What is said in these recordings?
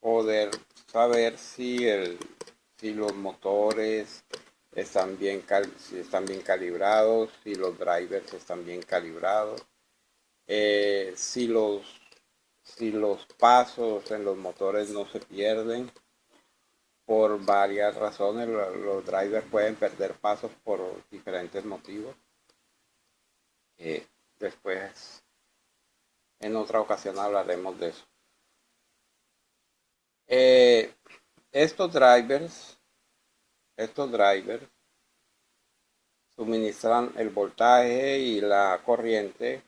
poder saber si los motores están si están bien calibrados, si los drivers están bien calibrados, eh, si los, si los pasos en los motores no se pierden por varias razones. Los drivers pueden perder pasos por diferentes motivos. Después, en otra ocasión hablaremos de eso. Eh, estos drivers, estos drivers suministran el voltaje y la corriente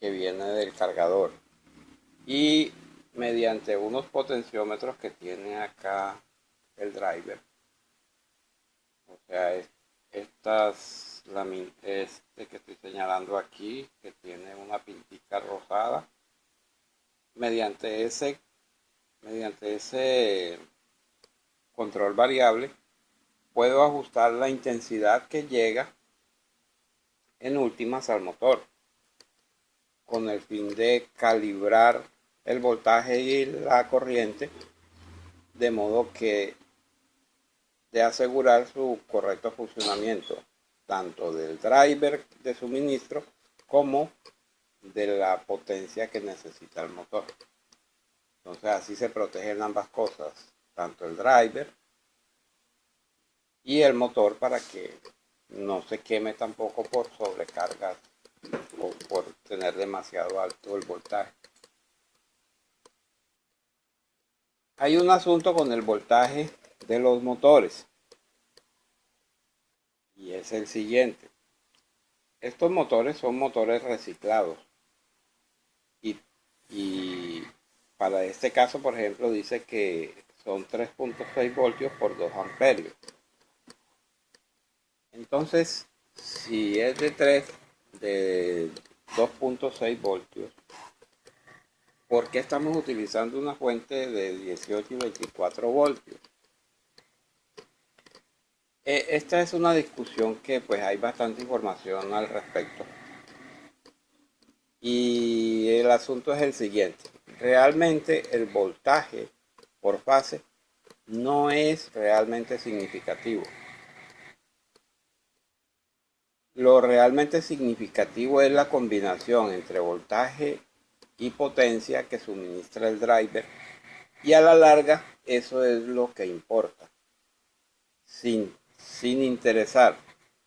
que viene del cargador, y mediante unos potenciómetros que tiene acá el driver, o sea, este que estoy señalando aquí, que tiene una pintica rosada, mediante ese control variable puedo ajustar la intensidad que llega en últimas al motor, con el fin de calibrar el voltaje y la corriente, de modo que de asegurar su correcto funcionamiento, tanto del driver de suministro como de la potencia que necesita el motor. Entonces así se protegen ambas cosas, tanto el driver y el motor, para que no se queme tampoco por sobrecargas o por tener demasiado alto el voltaje. Hay un asunto con el voltaje de los motores, y es el siguiente. Estos motores son motores reciclados, y para este caso, por ejemplo, dice que son 3.6 voltios por 2 amperios. Entonces, si es de 2.6 voltios, ¿por qué estamos utilizando una fuente de 18 y 24 voltios? Esta es una discusión que pues hay bastante información al respecto. Y el asunto es el siguiente. Realmente el voltaje por fase no es realmente significativo. Lo realmente significativo es la combinación entre voltaje y potencia que suministra el driver, y a la larga eso es lo que importa, sin interesar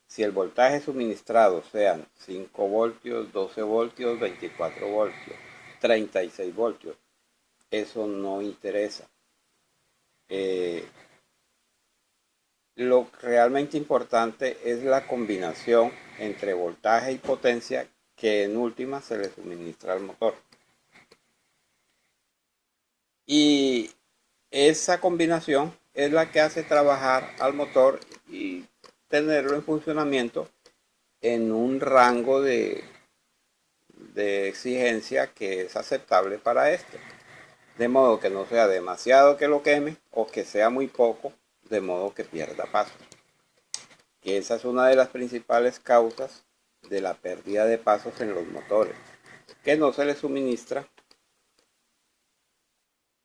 si el voltaje suministrado sean 5 voltios, 12 voltios, 24 voltios, 36 voltios. Eso no interesa. Eh, lo realmente importante es la combinación entre voltaje y potencia que en última se le suministra al motor. Y esa combinación es la que hace trabajar al motor y tenerlo en funcionamiento en un rango de exigencia que es aceptable para este. De modo que no sea demasiado que lo queme, o que sea muy poco, de modo que pierda paso. Que esa es una de las principales causas de la pérdida de pasos en los motores, que no se les suministra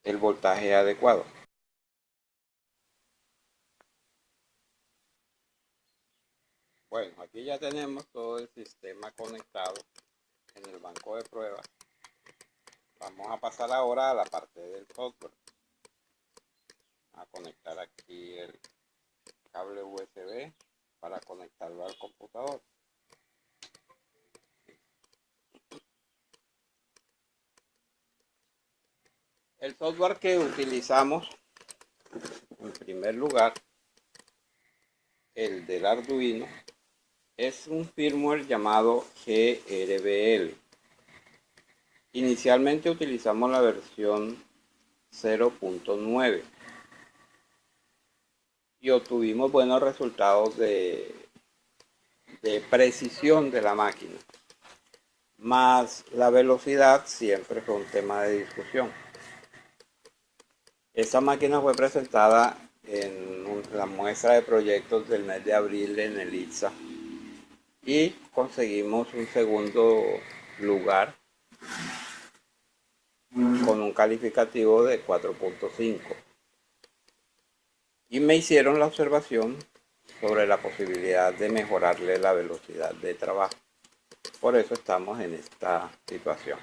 el voltaje adecuado. Bueno, aquí ya tenemos todo el sistema conectado en el banco de pruebas. Vamos a pasar ahora a la parte del software. A conectar aquí el cable USB para conectarlo al computador. El software que utilizamos, en primer lugar, el del Arduino, es un firmware llamado GRBL. Inicialmente utilizamos la versión 0.9 y obtuvimos buenos resultados de precisión de la máquina, más la velocidad siempre fue un tema de discusión. Esta máquina fue presentada en la muestra de proyectos del mes de abril en el ITSA, y conseguimos un segundo lugar con un calificativo de 4.5. Y me hicieron la observación sobre la posibilidad de mejorarle la velocidad de trabajo. Por eso estamos en esta situación.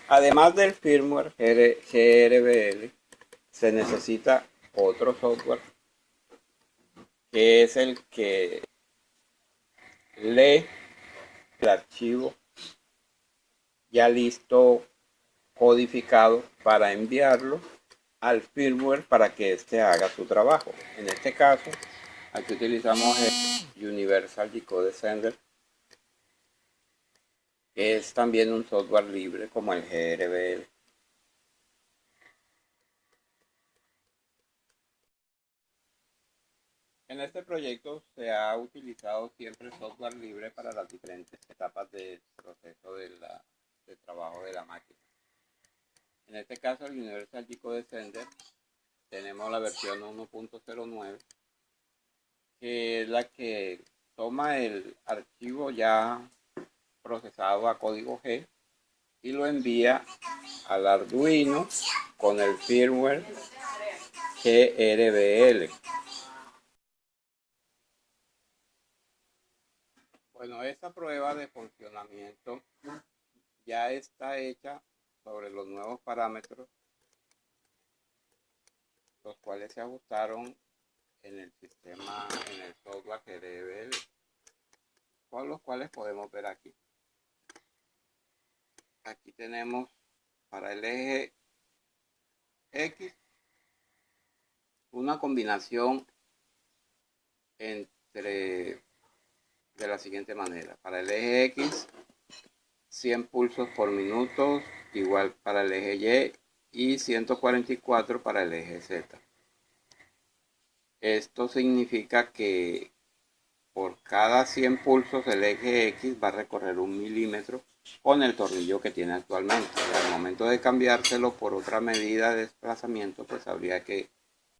Además del firmware GRBL, se necesita otro software que es el que lee el archivo ya listo, codificado, para enviarlo al firmware para que éste haga su trabajo. En este caso, aquí utilizamos el Universal Decode Sender, que es también un software libre como el GRBL. En este proyecto se ha utilizado siempre software libre para las diferentes etapas del proceso de trabajo de la máquina. En este caso, el Universal Decode Sender, tenemos la versión 1.09, que es la que toma el archivo ya procesado a código G y lo envía al Arduino con el firmware GRBL. Bueno, esta prueba de funcionamiento ya está hecha sobre los nuevos parámetros, los cuales se ajustaron en el sistema, en el software GRBL, con los cuales podemos ver aquí. Aquí tenemos para el eje X una combinación entre de la siguiente manera: para el eje X 100 pulsos por minuto, igual para el eje Y, y 144 para el eje Z. Esto significa que por cada 100 pulsos el eje X va a recorrer 1 milímetro con el tornillo que tiene actualmente. Al momento de cambiárselo por otra medida de desplazamiento, pues habría que